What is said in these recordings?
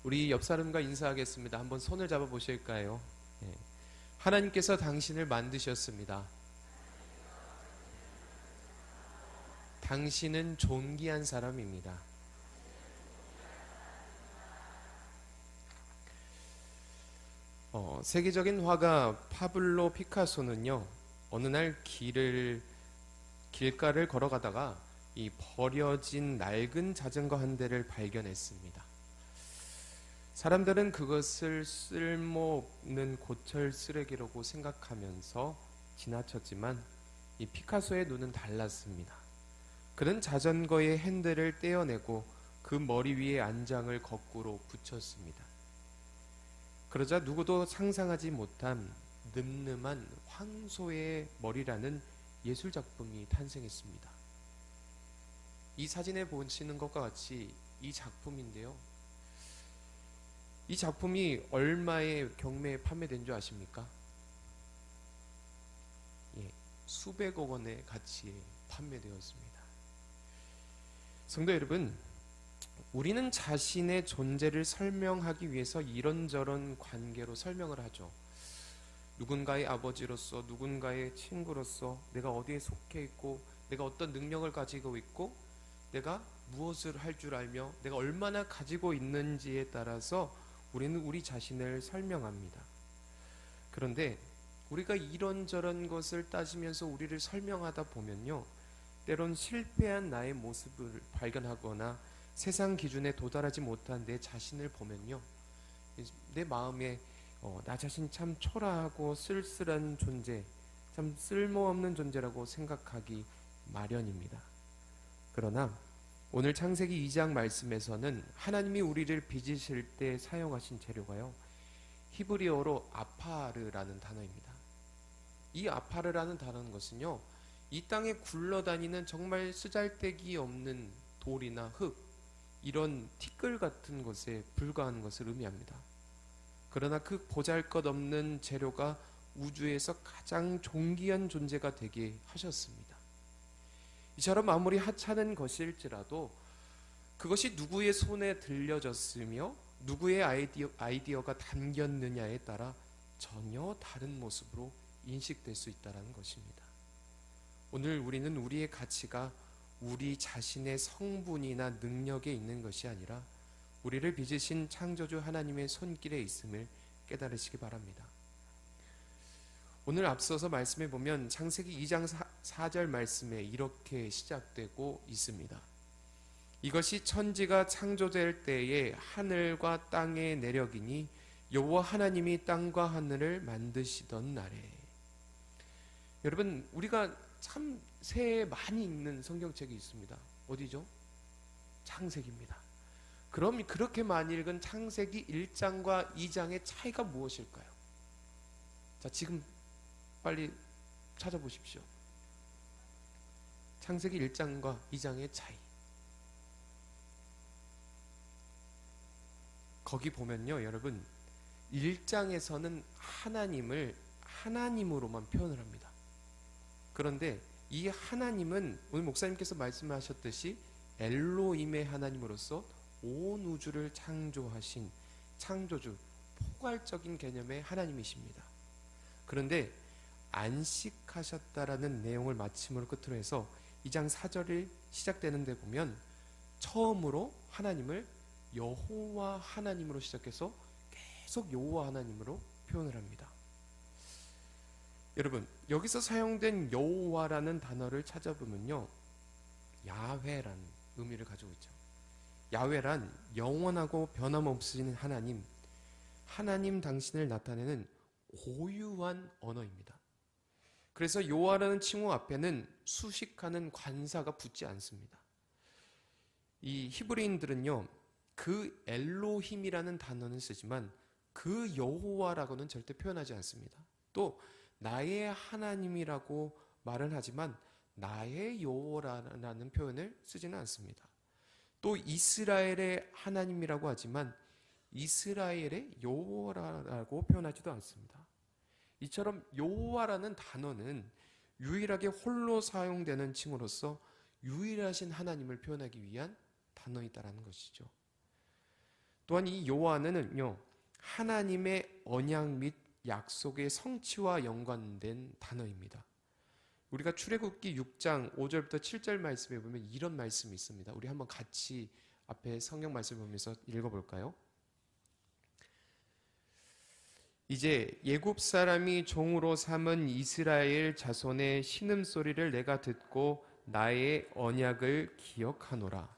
우리 옆 사람과 인사하겠습니다. 한번 손을 잡아 보실까요? 예. 하나님께서 당신을 만드셨습니다. 당신은 존귀한 사람입니다. 세계적인 화가 파블로 피카소는요, 어느 날 길가를 걸어가다가 이 버려진 낡은 자전거 한 대를 발견했습니다. 사람들은 그것을 쓸모없는 고철 쓰레기라고 생각하면서 지나쳤지만 이 피카소의 눈은 달랐습니다. 그는 자전거의 핸들을 떼어내고 그 머리 위에 안장을 거꾸로 붙였습니다. 그러자 누구도 상상하지 못한 늠름한 황소의 머리라는 예술작품이 탄생했습니다. 이 사진에 보시는 것과 같이 이 작품인데요. 이 작품이 얼마의 경매에 판매된 줄 아십니까? 예, 수백억 원의 가치에 판매되었습니다. 성도 여러분, 우리는 자신의 존재를 설명하기 위해서 이런저런 관계로 설명을 하죠. 누군가의 아버지로서, 누군가의 친구로서, 내가 어디에 속해 있고, 내가 어떤 능력을 가지고 있고, 내가 무엇을 할 줄 알며, 내가 얼마나 가지고 있는지에 따라서 우리는 우리 자신을 설명합니다. 그런데 우리가 이런저런 것을 따지면서 우리를 설명하다 보면요, 때론 실패한 나의 모습을 발견하거나 세상 기준에 도달하지 못한 내 자신을 보면요, 내 마음에 나 자신 참 초라하고 쓸쓸한 존재, 참 쓸모없는 존재라고 생각하기 마련입니다. 그러나 오늘 창세기 2장 말씀에서는 하나님이 우리를 빚으실 때 사용하신 재료가요, 히브리어로 아파르라는 단어입니다. 이 아파르라는 단어는 것은요, 이 땅에 굴러다니는 정말 쓰잘데기 없는 돌이나 흙, 이런 티끌 같은 것에 불과한 것을 의미합니다. 그러나 그 보잘것없는 재료가 우주에서 가장 존귀한 존재가 되게 하셨습니다. 이처럼 아무리 하찮은 것일지라도 그것이 누구의 손에 들려졌으며 누구의 아이디어가 담겼느냐에 따라 전혀 다른 모습으로 인식될 수 있다는 것입니다. 오늘 우리는 우리의 가치가 우리 자신의 성분이나 능력에 있는 것이 아니라 우리를 빚으신 창조주 하나님의 손길에 있음을 깨달으시기 바랍니다. 오늘 앞서서 말씀해 보면 창세기 2장 4절 말씀에 이렇게 시작되고 있습니다. 이것이 천지가 창조될 때에 하늘과 땅의 내력이니 여호와 하나님이 땅과 하늘을 만드시던 날에. 여러분, 우리가 참 새해 많이 읽는 성경책이 있습니다. 어디죠? 창세기입니다. 그럼 그렇게 많이 읽은 창세기 1장과 2장의 차이가 무엇일까요? 자, 지금 빨리 찾아보십시오. 창세기 1장과 2장의 차이. 거기 보면요, 여러분, 1장에서는 하나님을 하나님으로만 표현을 합니다. 그런데 이 하나님은 오늘 목사님께서 말씀하셨듯이 엘로힘의 하나님으로서 온 우주를 창조하신 창조주, 포괄적인 개념의 하나님이십니다. 그런데 안식하셨다라는 내용을 마침으로 끝으로 해서 2장 4절이 시작되는 데 보면 처음으로 하나님을 여호와 하나님으로 시작해서 계속 여호와 하나님으로 표현을 합니다. 여러분, 여기서 사용된 여호와라는 단어를 찾아보면요, 야훼라는 의미를 가지고 있죠. 야훼란 영원하고 변함없으신 하나님, 하나님 당신을 나타내는 고유한 언어입니다. 그래서 여호와라는 칭호 앞에는 수식하는 관사가 붙지 않습니다. 이 히브리인들은요, 그 엘로힘이라는 단어는 쓰지만 그 여호와라고는 절대 표현하지 않습니다. 또 나의 하나님이라고 말은 하지만 나의 여호와라는 표현을 쓰지는 않습니다. 또 이스라엘의 하나님이라고 하지만 이스라엘의 여호와라고 표현하지도 않습니다. 이처럼 여호와라는 단어는 유일하게 홀로 사용되는 칭호로서 유일하신 하나님을 표현하기 위한 단어이다라는 것이죠. 또한 이 요한은요, 하나님의 언약 및 약속의 성취와 연관된 단어입니다. 우리가 출애굽기 6장 5절부터 7절 말씀에 보면 이런 말씀이 있습니다. 우리 한번 같이 앞에 성경 말씀 보면서 읽어볼까요? 이제 애굽 사람이 종으로 삼은 이스라엘 자손의 신음소리를 내가 듣고 나의 언약을 기억하노라.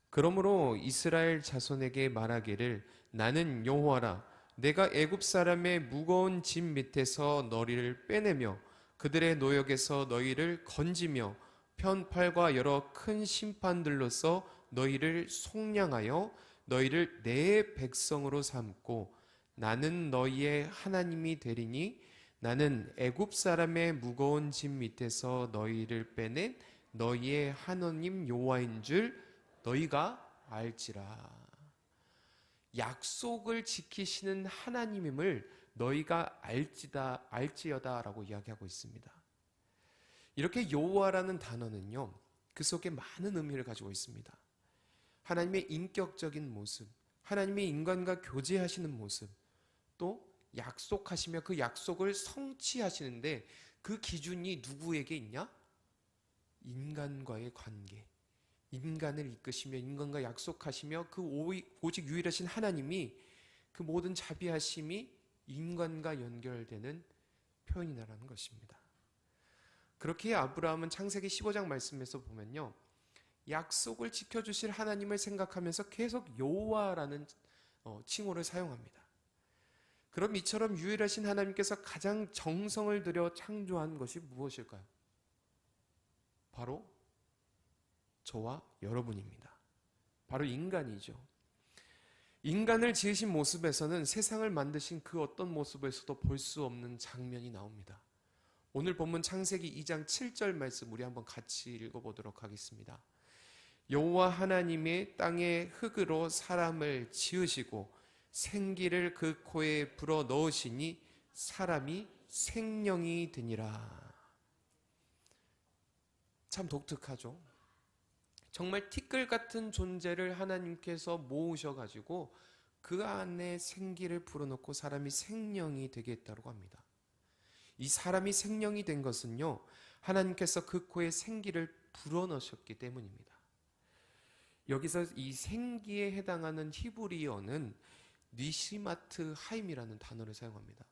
그러므로 이스라엘 자손에게 말하기를 나는 여호와라. 내가 애굽 사람의 무거운 짐 밑에서 너희를 빼내며 그들의 노역에서 너희를 건지며 편팔과 여러 큰 심판들로서 너희를 속량하여 너희를 내 백성으로 삼고 나는 너희의 하나님이 되리니 나는 애굽 사람의 무거운 짐 밑에서 너희를 빼낸 너희의 하나님 여호와인 줄 너희가 알지라. 약속을 지키시는 하나님임을 너희가 알지어다라고 이야기하고 있습니다. 이렇게 여호와라는 단어는요, 그 속에 많은 의미를 가지고 있습니다. 하나님의 인격적인 모습, 하나님의 인간과 교제하시는 모습, 또 약속하시며 그 약속을 성취하시는데 그 기준이 누구에게 있냐? 인간과의 관계, 인간을 이끄시며 인간과 약속하시며 그 오직 유일하신 하나님이 그 모든 자비하심이 인간과 연결되는 표현이라는 것입니다. 그렇게 아브라함은 창세기 15장 말씀에서 보면요, 약속을 지켜주실 하나님을 생각하면서 계속 여호와라는 칭호를 사용합니다. 그럼 이처럼 유일하신 하나님께서 가장 정성을 들여 창조한 것이 무엇일까요? 바로 저와 여러분입니다. 바로 인간이죠. 인간을 지으신 모습에서는 세상을 만드신 그 어떤 모습에서도 볼 수 없는 장면이 나옵니다. 오늘 본문 창세기 2장 7절 말씀 우리 한번 같이 읽어보도록 하겠습니다. 여호와 하나님이 땅의 흙으로 사람을 지으시고 생기를 그 코에 불어 넣으시니 사람이 생명이 되니라. 참 독특하죠. 정말 티끌 같은 존재를 하나님께서 모으셔가지고 그 안에 생기를 불어넣고 사람이 생명이 되게 했다고 합니다. 이 사람이 생명이 된 것은요, 하나님께서 그 코에 생기를 불어넣으셨기 때문입니다. 여기서 이 생기에 해당하는 히브리어는 니시마트 하임이라는 단어를 사용합니다.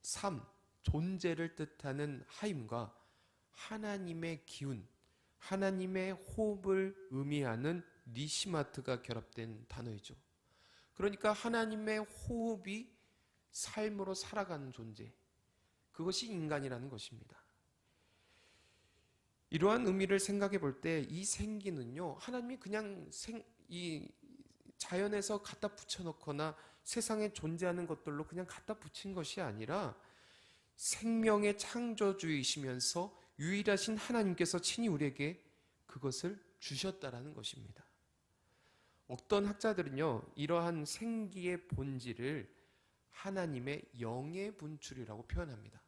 삶, 존재를 뜻하는 하임과 하나님의 기운, 하나님의 호흡을 의미하는 니시마트가 결합된 단어이죠. 그러니까 하나님의 호흡이 삶으로 살아가는 존재, 그것이 인간이라는 것입니다. 이러한 의미를 생각해 볼 때 이 생기는요, 하나님이 그냥 이 자연에서 갖다 붙여놓거나 세상에 존재하는 것들로 그냥 갖다 붙인 것이 아니라 생명의 창조주이시면서 유일하신 하나님께서 친히 우리에게 그것을 주셨다라는 것입니다. 어떤 학자들은요, 이러한 생기의 본질을 하나님의 영의 분출이라고 표현합니다.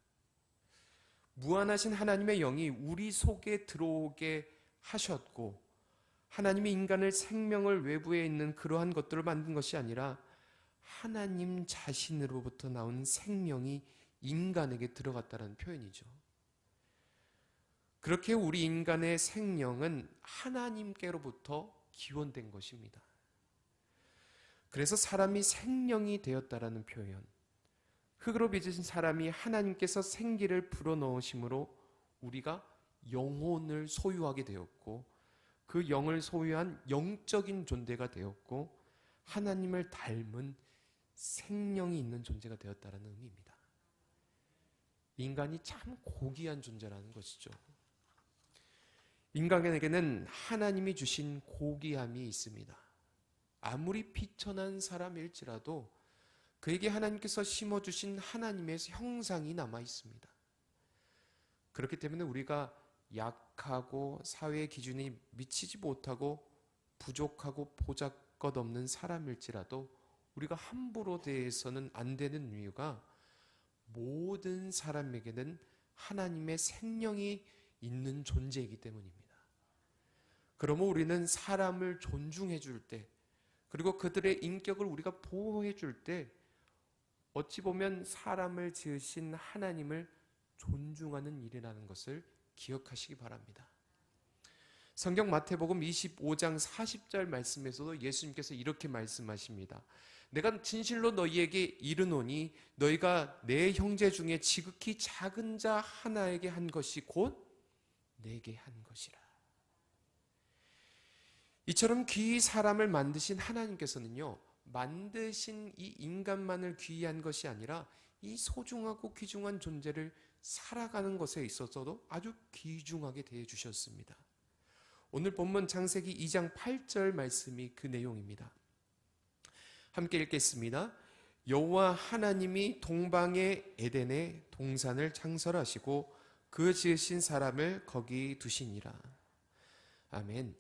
무한하신 하나님의 영이 우리 속에 들어오게 하셨고, 하나님이 인간을 생명을 외부에 있는 그러한 것들을 만든 것이 아니라 하나님 자신으로부터 나온 생명이 인간에게 들어갔다는 표현이죠. 그렇게 우리 인간의 생명은 하나님께로부터 기원된 것입니다. 그래서 사람이 생명이 되었다라는 표현, 흙으로 빚으신 사람이 하나님께서 생기를 불어넣으심으로 우리가 영혼을 소유하게 되었고, 그 영을 소유한 영적인 존재가 되었고, 하나님을 닮은 생명이 있는 존재가 되었다는 의미입니다. 인간이 참 고귀한 존재라는 것이죠. 인간에게는 하나님이 주신 고귀함이 있습니다. 아무리 비천한 사람일지라도 그에게 하나님께서 심어주신 하나님의 형상이 남아 있습니다. 그렇기 때문에 우리가 약하고 사회의 기준이 미치지 못하고 부족하고 보잘것없는 사람일지라도 우리가 함부로 대해서는 안 되는 이유가 모든 사람에게는 하나님의 생명이 있는 존재이기 때문입니다. 그러면 우리는 사람을 존중해 줄 때, 그리고 그들의 인격을 우리가 보호해 줄 때 어찌 보면 사람을 지으신 하나님을 존중하는 일이라는 것을 기억하시기 바랍니다. 성경 마태복음 25장 40절 말씀에서도 예수님께서 이렇게 말씀하십니다. 내가 진실로 너희에게 이르노니 너희가 내 형제 중에 지극히 작은 자 하나에게 한 것이 곧 내게 한 것이라. 이처럼 귀히 사람을 만드신 하나님께서는요, 만드신 이 인간만을 귀한 것이 아니라 이 소중하고 귀중한 존재를 살아가는 것에 있어서도 아주 귀중하게 대해 주셨습니다. 오늘 본문 창세기 2장 8절 말씀이 그 내용입니다. 함께 읽겠습니다. 여호와 하나님이 동방의 에덴에 동산을 창설하시고 그 지으신 사람을 거기 두시니라. 아멘.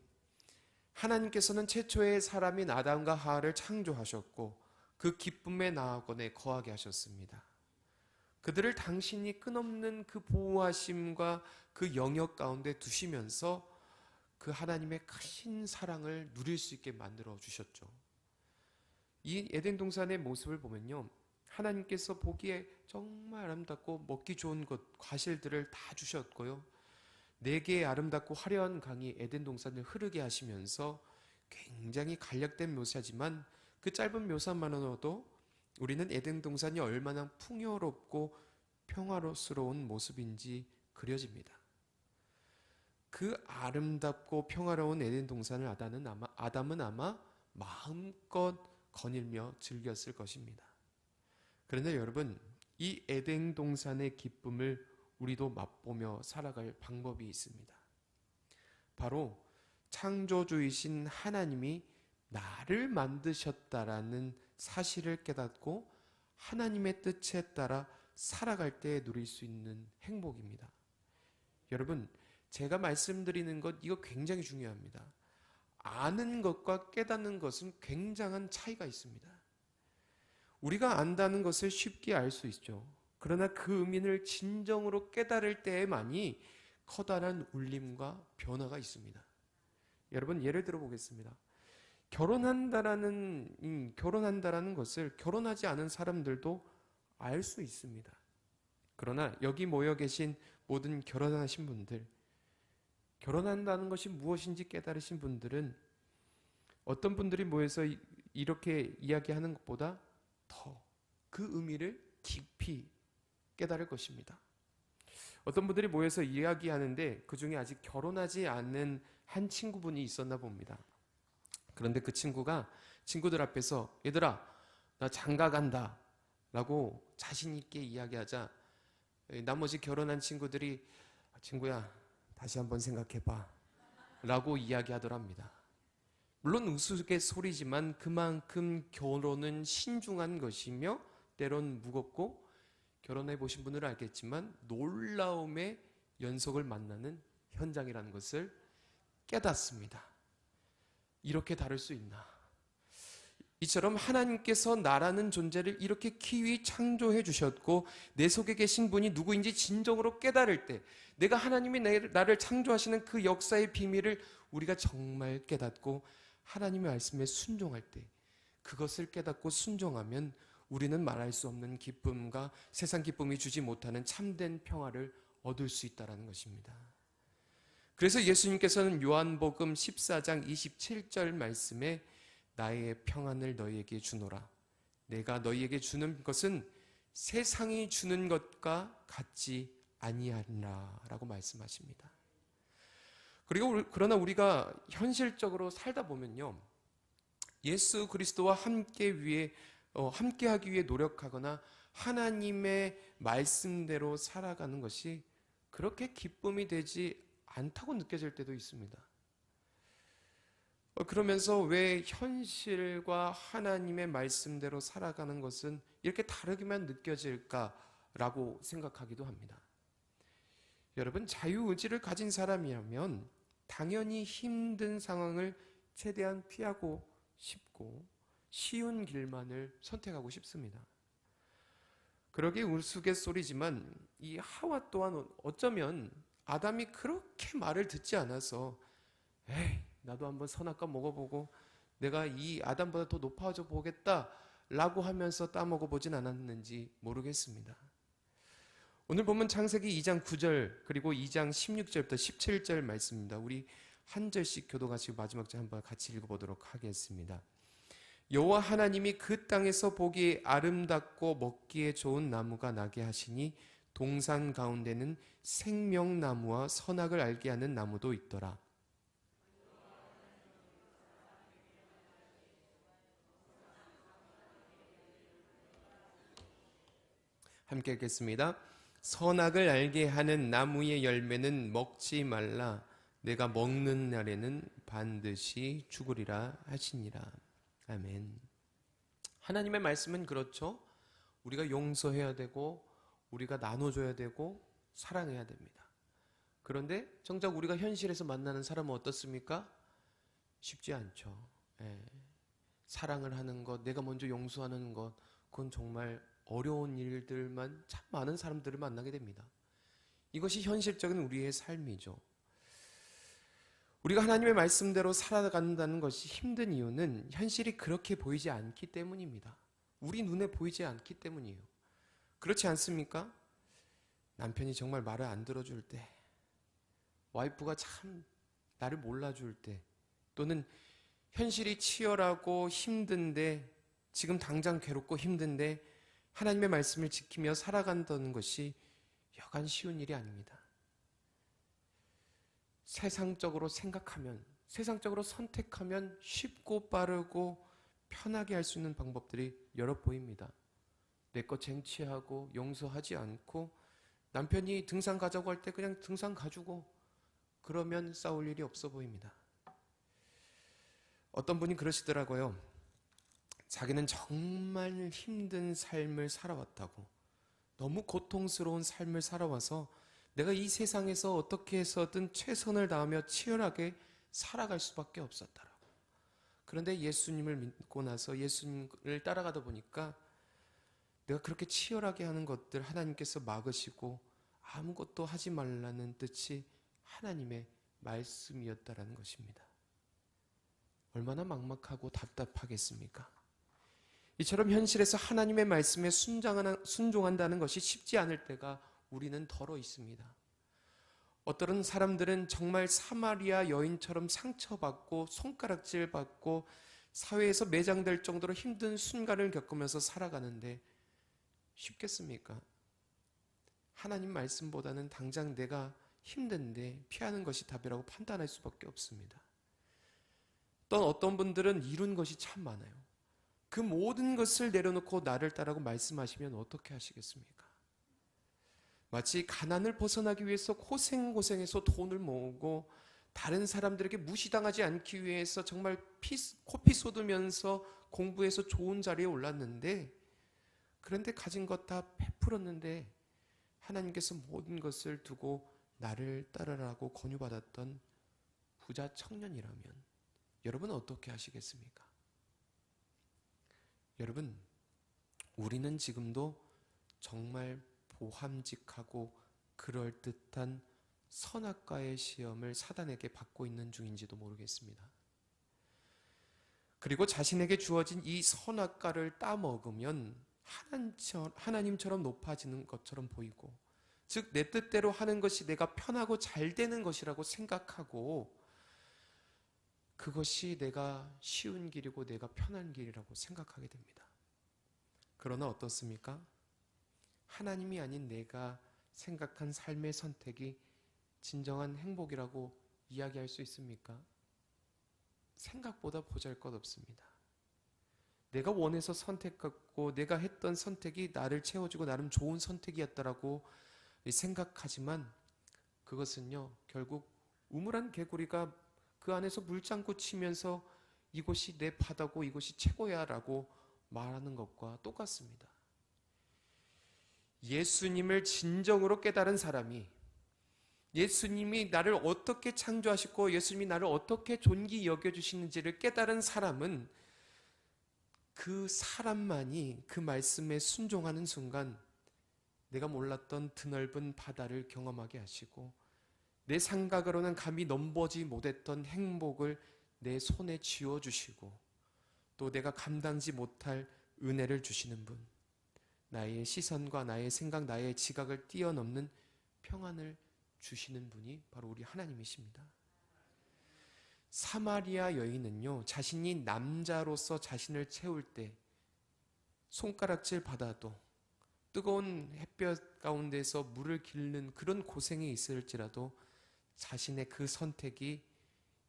하나님께서는 최초의 사람인 아담과 하와를 창조하셨고 그 기쁨의 나원에 거하게 하셨습니다. 그들을 당신이 끝없는 그 보호하심과 그 영역 가운데 두시면서 그 하나님의 크신 사랑을 누릴 수 있게 만들어 주셨죠. 이 에덴 동산의 모습을 보면요, 하나님께서 보기에 정말 아름답고 먹기 좋은 것, 과실들을 다 주셨고요, 4개의 아름답고 화려한 강이 에덴 동산을 흐르게 하시면서 굉장히 간략된 묘사지만 그 짧은 묘사만으로도 우리는 에덴 동산이 얼마나 풍요롭고 평화로운 모습인지 그려집니다. 그 아름답고 평화로운 에덴 동산을 아담은 아마 마음껏 거닐며 즐겼을 것입니다. 그런데 여러분, 이 에덴 동산의 기쁨을 우리도 맛보며 살아갈 방법이 있습니다. 바로 창조주이신 하나님이 나를 만드셨다라는 사실을 깨닫고 하나님의 뜻에 따라 살아갈 때 누릴 수 있는 행복입니다. 여러분, 제가 말씀드리는 것 이거 굉장히 중요합니다. 아는 것과 깨닫는 것은 굉장한 차이가 있습니다. 우리가 안다는 것을 쉽게 알 수 있죠. 그러나 그 의미를 진정으로 깨달을 때에만이 커다란 울림과 변화가 있습니다. 여러분, 예를 들어 보겠습니다. 결혼한다라는 것을 결혼하지 않은 사람들도 알 수 있습니다. 그러나 여기 모여 계신 모든 결혼하신 분들, 결혼한다는 것이 무엇인지 깨달으신 분들은 어떤 분들이 모여서 이렇게 이야기하는 것보다 더 그 의미를 깊이 깨달을 것입니다. 어떤 분들이 모여서 이야기하는데 그 중에 아직 결혼하지 않은 한 친구분이 있었나 봅니다. 그런데 그 친구가 친구들 앞에서 얘들아, 나 장가 간다 라고 자신 있게 이야기하자 나머지 결혼한 친구들이 친구야, 다시 한번 생각해봐 라고 이야기하더랍니다. 물론 우스갯소리지만 그만큼 결혼은 신중한 것이며 때론 무겁고 결혼해 보신 분들은 알겠지만 놀라움의 연속을 만나는 현장이라는 것을 깨닫습니다. 이렇게 다를 수 있나? 이처럼 하나님께서 나라는 존재를 이렇게 키위 창조해 주셨고 내 속에 계신 분이 누구인지 진정으로 깨달을 때, 내가 하나님이 나를 창조하시는 그 역사의 비밀을 우리가 정말 깨닫고 하나님의 말씀에 순종할 때, 그것을 깨닫고 순종하면 우리는 말할 수 없는 기쁨과 세상 기쁨이 주지 못하는 참된 평화를 얻을 수 있다는 것입니다. 그래서 예수님께서는 요한복음 14장 27절 말씀에 나의 평안을 너희에게 주노라. 내가 너희에게 주는 것은 세상이 주는 것과 같지 아니하리라 라고 말씀하십니다. 그러나 우리가 현실적으로 살다 보면요, 예수 그리스도와 함께하기 위해 노력하거나 하나님의 말씀대로 살아가는 것이 그렇게 기쁨이 되지 않다고 느껴질 때도 있습니다. 그러면서 왜 현실과 하나님의 말씀대로 살아가는 것은 이렇게 다르게만 느껴질까라고 생각하기도 합니다. 여러분, 자유의지를 가진 사람이라면 당연히 힘든 상황을 최대한 피하고 싶고 쉬운 길만을 선택하고 싶습니다. 그러기 우스갯소리지만 이 하와 또한 어쩌면 아담이 그렇게 말을 듣지 않아서 에이, 나도 한번 선악과 먹어보고 내가 이 아담보다 더 높아져 보겠다라고 하면서 따먹어 보진 않았는지 모르겠습니다. 오늘 보면 창세기 2장 9절 그리고 2장 16절부터 17절 말씀입니다. 우리 한 절씩 교도가시고 마지막 절 한번 같이 읽어보도록 하겠습니다. 여호와 하나님이 그 땅에서 보기에 아름답고 먹기에 좋은 나무가 나게 하시니 동산 가운데는 생명나무와 선악을 알게 하는 나무도 있더라. 함께 읽겠습니다. 선악을 알게 하는 나무의 열매는 먹지 말라. 내가 먹는 날에는 반드시 죽으리라 하시니라. 아멘. 하나님의 말씀은 그렇죠. 우리가 용서해야 되고 우리가 나눠줘야 되고 사랑해야 됩니다. 그런데 정작 우리가 현실에서 만나는 사람은 어떻습니까? 쉽지 않죠. 예. 사랑을 하는 것, 내가 먼저 용서하는 것, 그건 정말 어려운 일들만 참 많은 사람들을 만나게 됩니다. 이것이 현실적인 우리의 삶이죠. 우리가 하나님의 말씀대로 살아간다는 것이 힘든 이유는 현실이 그렇게 보이지 않기 때문입니다. 우리 눈에 보이지 않기 때문이에요. 그렇지 않습니까? 남편이 정말 말을 안 들어줄 때, 와이프가 참 나를 몰라줄 때, 또는 현실이 치열하고 힘든데, 지금 당장 괴롭고 힘든데 하나님의 말씀을 지키며 살아간다는 것이 여간 쉬운 일이 아닙니다. 세상적으로 생각하면, 세상적으로 선택하면 쉽고 빠르고 편하게 할 수 있는 방법들이 여러 보입니다. 내 것 쟁취하고 용서하지 않고 남편이 등산 가자고 할 때 그냥 등산 가주고 그러면 싸울 일이 없어 보입니다. 어떤 분이 그러시더라고요. 자기는 정말 힘든 삶을 살아왔다고, 너무 고통스러운 삶을 살아와서 내가 이 세상에서 어떻게 해서든 최선을 다하며 치열하게 살아갈 수밖에 없었다라고. 그런데 예수님을 믿고 나서 예수님을 따라가다 보니까 내가 그렇게 치열하게 하는 것들 하나님께서 막으시고 아무것도 하지 말라는 뜻이 하나님의 말씀이었다라는 것입니다. 얼마나 막막하고 답답하겠습니까? 이처럼 현실에서 하나님의 말씀에 순종한다는 것이 쉽지 않을 때가 우리는 덜어 있습니다. 어떤 사람들은 정말 사마리아 여인처럼 상처받고 손가락질 받고 사회에서 매장될 정도로 힘든 순간을 겪으면서 살아가는데 쉽겠습니까? 하나님 말씀보다는 당장 내가 힘든데 피하는 것이 답이라고 판단할 수밖에 없습니다. 또 어떤 분들은 이룬 것이 참 많아요. 그 모든 것을 내려놓고 나를 따르고 말씀하시면 어떻게 하시겠습니까? 마치 가난을 벗어나기 위해서 고생해서 돈을 모으고 다른 사람들에게 무시당하지 않기 위해서 정말 코피 쏟으면서 공부해서 좋은 자리에 올랐는데, 그런데 가진 것 다 베풀었는데 하나님께서 모든 것을 두고 나를 따르라고 권유받았던 부자 청년이라면 여러분 어떻게 하시겠습니까? 여러분, 우리는 지금도 정말 보함직하고 그럴듯한 선악과의 시험을 사단에게 받고 있는 중인지도 모르겠습니다. 그리고 자신에게 주어진 이 선악과를 따먹으면 하나님처럼 높아지는 것처럼 보이고, 즉 내 뜻대로 하는 것이 내가 편하고 잘 되는 것이라고 생각하고, 그것이 내가 쉬운 길이고 내가 편한 길이라고 생각하게 됩니다. 그러나 어떻습니까? 하나님이 아닌 내가 생각한 삶의 선택이 진정한 행복이라고 이야기할 수 있습니까? 생각보다 보잘것없습니다. 내가 원해서 선택했고 내가 했던 선택이 나를 채워주고 나름 좋은 선택이었다라고 생각하지만 그것은요, 결국 우물한 개구리가 그 안에서 물장구 치면서 이곳이 내 바다고 이곳이 최고야 라고 말하는 것과 똑같습니다. 예수님을 진정으로 깨달은 사람이, 예수님이 나를 어떻게 창조하시고 예수님이 나를 어떻게 존귀 여겨주시는지를 깨달은 사람은 그 사람만이 그 말씀에 순종하는 순간 내가 몰랐던 드넓은 바다를 경험하게 하시고 내 생각으로는 감히 넘보지 못했던 행복을 내 손에 쥐어주시고 또 내가 감당지 못할 은혜를 주시는 분, 나의 시선과 나의 생각, 나의 지각을 뛰어넘는 평안을 주시는 분이 바로 우리 하나님이십니다. 사마리아 여인은요, 자신이 남자로서 자신을 채울 때 손가락질 받아도 뜨거운 햇볕 가운데서 물을 길는 그런 고생이 있을지라도 자신의 그 선택이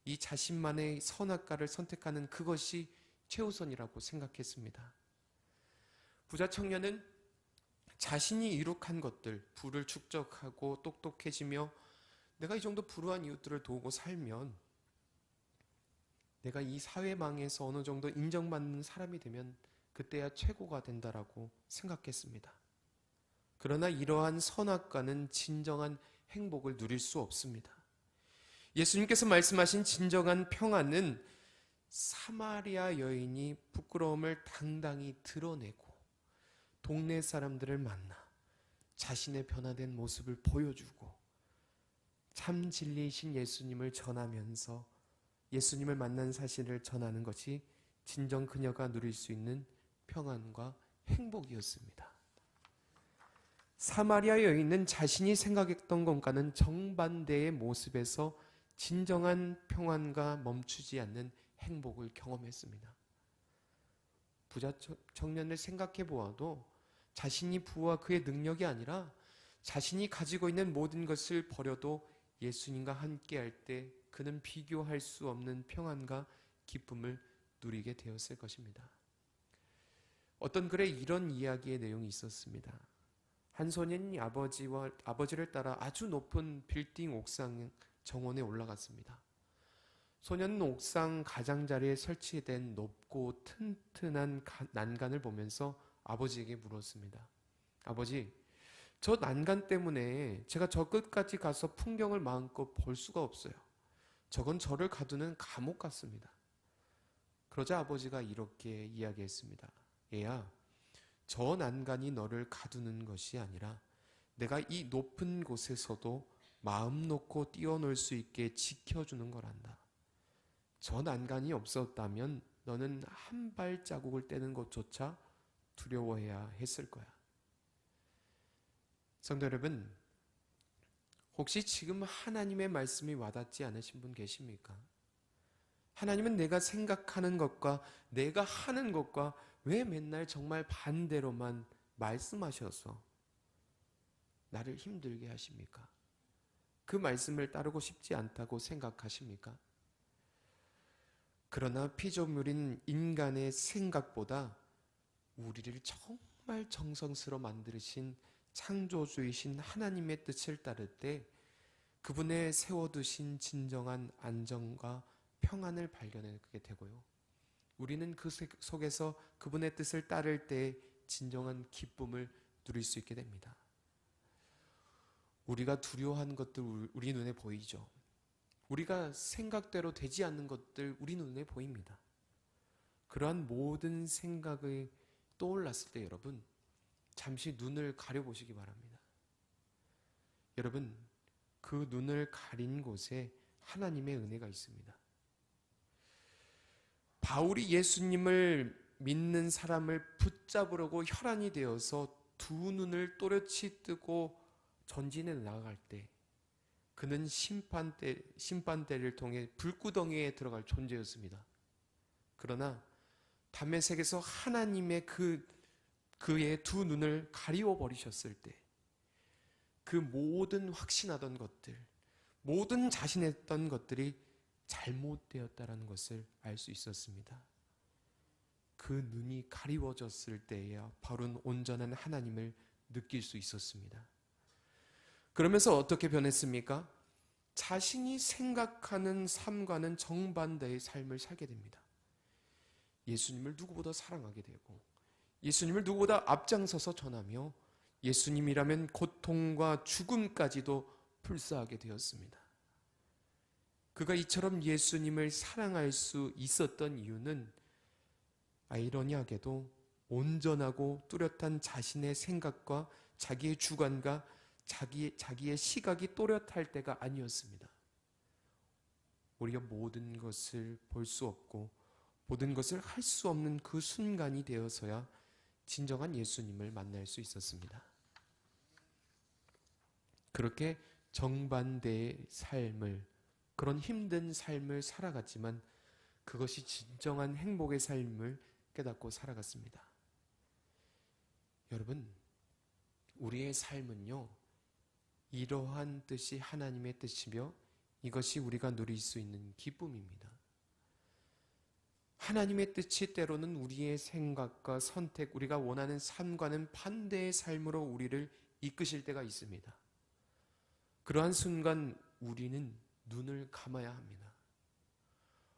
이 자신만의 선악과를 선택하는 그것이 최우선이라고 생각했습니다. 부자 청년은 자신이 이룩한 것들, 부를 축적하고 똑똑해지며 내가 이 정도 불우한 이웃들을 도우고 살면 내가 이 사회망에서 어느 정도 인정받는 사람이 되면 그때야 최고가 된다라고 생각했습니다. 그러나 이러한 선악과는 진정한 행복을 누릴 수 없습니다. 예수님께서 말씀하신 진정한 평안은 사마리아 여인이 부끄러움을 당당히 드러내고 동네 사람들을 만나 자신의 변화된 모습을 보여주고 참 진리이신 예수님을 전하면서 예수님을 만난 사실을 전하는 것이 진정 그녀가 누릴 수 있는 평안과 행복이었습니다. 사마리아 여인은 자신이 생각했던 것과는 정반대의 모습에서 진정한 평안과 멈추지 않는 행복을 경험했습니다. 부자 청년을 생각해 보아도 자신이 부와 그의 능력이 아니라 자신이 가지고 있는 모든 것을 버려도 예수님과 함께할 때 그는 비교할 수 없는 평안과 기쁨을 누리게 되었을 것입니다. 어떤 글에 이런 이야기의 내용이 있었습니다. 한 소년이 아버지를 따라 아주 높은 빌딩 옥상 정원에 올라갔습니다. 소년은 옥상 가장자리에 설치된 높고 튼튼한 난간을 보면서 아버지에게 물었습니다. 아버지, 저 난간 때문에 제가 저 끝까지 가서 풍경을 마음껏 볼 수가 없어요. 저건 저를 가두는 감옥 같습니다. 그러자 아버지가 이렇게 이야기했습니다. 얘야, 저 난간이 너를 가두는 것이 아니라 내가 이 높은 곳에서도 마음 놓고 뛰어놀 수 있게 지켜주는 거란다. 저 난간이 없었다면 너는 한 발자국을 떼는 것조차 두려워해야 했을 거야. 성도 여러분, 혹시 지금 하나님의 말씀이 와닿지 않으신 분 계십니까? 하나님은 내가 생각하는 것과 내가 하는 것과 왜 맨날 정말 반대로만 말씀하셔서 나를 힘들게 하십니까? 그 말씀을 따르고 싶지 않다고 생각하십니까? 그러나 피조물인 인간의 생각보다 우리를 정말 정성스러 만드신 창조주이신 하나님의 뜻을 따를 때 그분의 세워두신 진정한 안정과 평안을 발견하게 되고요. 우리는 그 속에서 그분의 뜻을 따를 때 진정한 기쁨을 누릴 수 있게 됩니다. 우리가 두려워하는 것들 우리 눈에 보이죠. 우리가 생각대로 되지 않는 것들 우리 눈에 보입니다. 그러한 모든 생각이 떠올랐을 때 여러분, 잠시 눈을 가려보시기 바랍니다. 여러분, 그 눈을 가린 곳에 하나님의 은혜가 있습니다. 바울이 예수님을 믿는 사람을 붙잡으려고 혈안이 되어서 두 눈을 또렷이 뜨고 전진해 나아갈 때 그는 심판대를 통해 불구덩이에 들어갈 존재였습니다. 그러나 담메색에서 하나님의 그의 두 눈을 가리워 버리셨을 때 그 모든 확신하던 것들, 모든 자신했던 것들이 잘못되었다라는 것을 알 수 있었습니다. 그 눈이 가리워졌을 때에야 바로는 온전한 하나님을 느낄 수 있었습니다. 그러면서 어떻게 변했습니까? 자신이 생각하는 삶과는 정반대의 삶을 살게 됩니다. 예수님을 누구보다 사랑하게 되고 예수님을 누구보다 앞장서서 전하며 예수님이라면 고통과 죽음까지도 불사하게 되었습니다. 그가 이처럼 예수님을 사랑할 수 있었던 이유는 아이러니하게도 온전하고 뚜렷한 자신의 생각과 자기의 주관과 자기의 시각이 또렷할 때가 아니었습니다. 우리가 모든 것을 볼 수 없고 모든 것을 할 수 없는 그 순간이 되어서야 진정한 예수님을 만날 수 있었습니다. 그렇게 정반대의 삶을, 그런 힘든 삶을 살아갔지만 그것이 진정한 행복의 삶을 깨닫고 살아갔습니다. 여러분, 우리의 삶은요, 이러한 뜻이 하나님의 뜻이며 이것이 우리가 누릴 수 있는 기쁨입니다. 하나님의 뜻이 때로는 우리의 생각과 선택, 우리가 원하는 삶과는 반대의 삶으로 우리를 이끄실 때가 있습니다. 그러한 순간 우리는 눈을 감아야 합니다.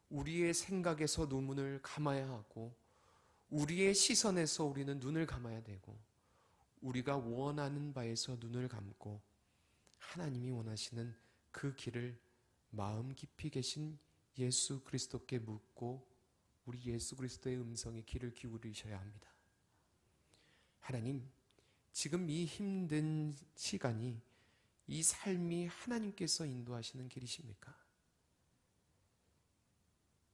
우리의 생각에서 눈을 감아야 하고, 우리의 시선에서 우리는 눈을 감아야 되고, 우리가 원하는 바에서 눈을 감고 하나님이 원하시는 그 길을 마음 깊이 계신 예수 그리스도께 묻고 우리 예수 그리스도의 음성에 귀를 기울이셔야 합니다. 하나님, 지금 이 힘든 시간이, 이 삶이 하나님께서 인도하시는 길이십니까?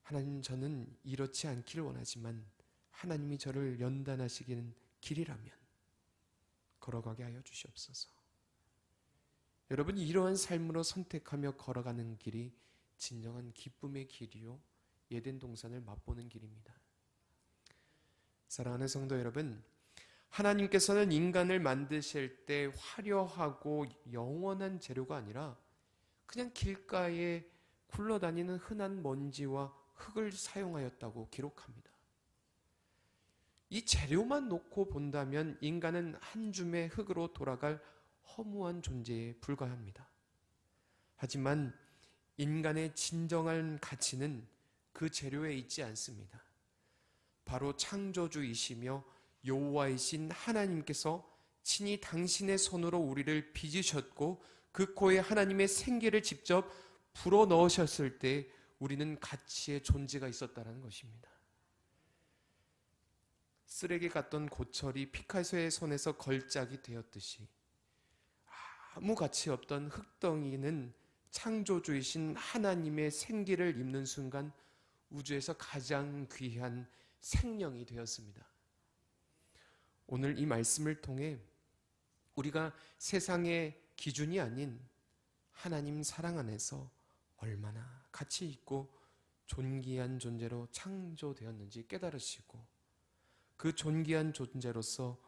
하나님, 저는 이렇지 않기를 원하지만 하나님이 저를 연단하시기는 길이라면 걸어가게 하여 주시옵소서. 여러분, 이러한 삶으로 선택하며 걸어가는 길이 진정한 기쁨의 길이요, 에덴 동산을 맛보는 길입니다. 사랑하는 성도 여러분, 하나님께서는 인간을 만드실 때 화려하고 영원한 재료가 아니라 그냥 길가에 굴러다니는 흔한 먼지와 흙을 사용하였다고 기록합니다. 이 재료만 놓고 본다면 인간은 한 줌의 흙으로 돌아갈 허무한 존재에 불과합니다. 하지만 인간의 진정한 가치는 그 재료에 있지 않습니다. 바로 창조주이시며 여호와이신 하나님께서 친히 당신의 손으로 우리를 빚으셨고 그 코에 하나님의 생기를 직접 불어 넣으셨을 때 우리는 가치의 존재가 있었다는 것입니다. 쓰레기 같던 고철이 피카소의 손에서 걸작이 되었듯이 아무 가치 없던 흙덩이는 창조주이신 하나님의 생기를 입는 순간 우주에서 가장 귀한 생명이 되었습니다. 오늘 이 말씀을 통해 우리가 세상의 기준이 아닌 하나님 사랑 안에서 얼마나 가치 있고 존귀한 존재로 창조되었는지 깨달으시고 그 존귀한 존재로서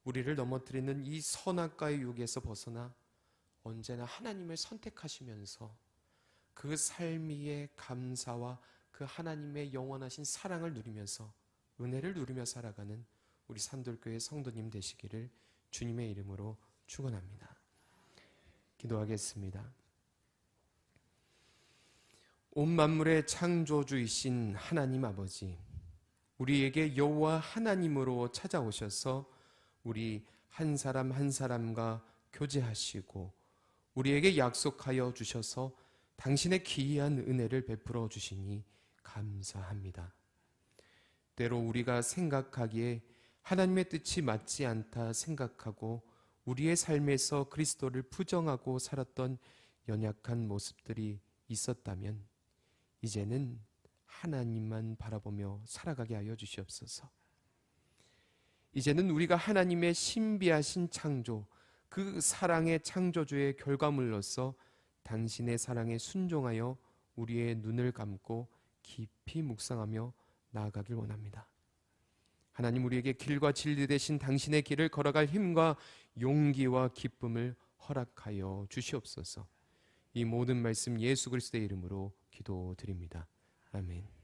우리를 넘어뜨리는 이 선악과의 유혹에서 벗어나 언제나 하나님을 선택하시면서 그 삶 위에 감사와 그 하나님의 영원하신 사랑을 누리면서 은혜를 누리며 살아가는 우리 산돌교회 성도님 되시기를 주님의 이름으로 축원합니다. 기도하겠습니다. 온 만물의 창조주이신 하나님 아버지, 우리에게 여호와 하나님으로 찾아오셔서 우리 한 사람 한 사람과 교제하시고 우리에게 약속하여 주셔서 당신의 기이한 은혜를 베풀어 주시니 감사합니다. 때로 우리가 생각하기에 하나님의 뜻이 맞지 않다 생각하고 우리의 삶에서 그리스도를 부정하고 살았던 연약한 모습들이 있었다면 이제는 하나님만 바라보며 살아가게 하여 주시옵소서. 이제는 우리가 하나님의 신비하신 창조, 그 사랑의 창조주의 결과물로서 당신의 사랑에 순종하여 우리의 눈을 감고 깊이 묵상하며 나아가길 원합니다. 하나님, 우리에게 길과 진리 되신 당신의 길을 걸어갈 힘과 용기와 기쁨을 허락하여 주시옵소서. 이 모든 말씀 예수 그리스도의 이름으로 기도드립니다. 아멘.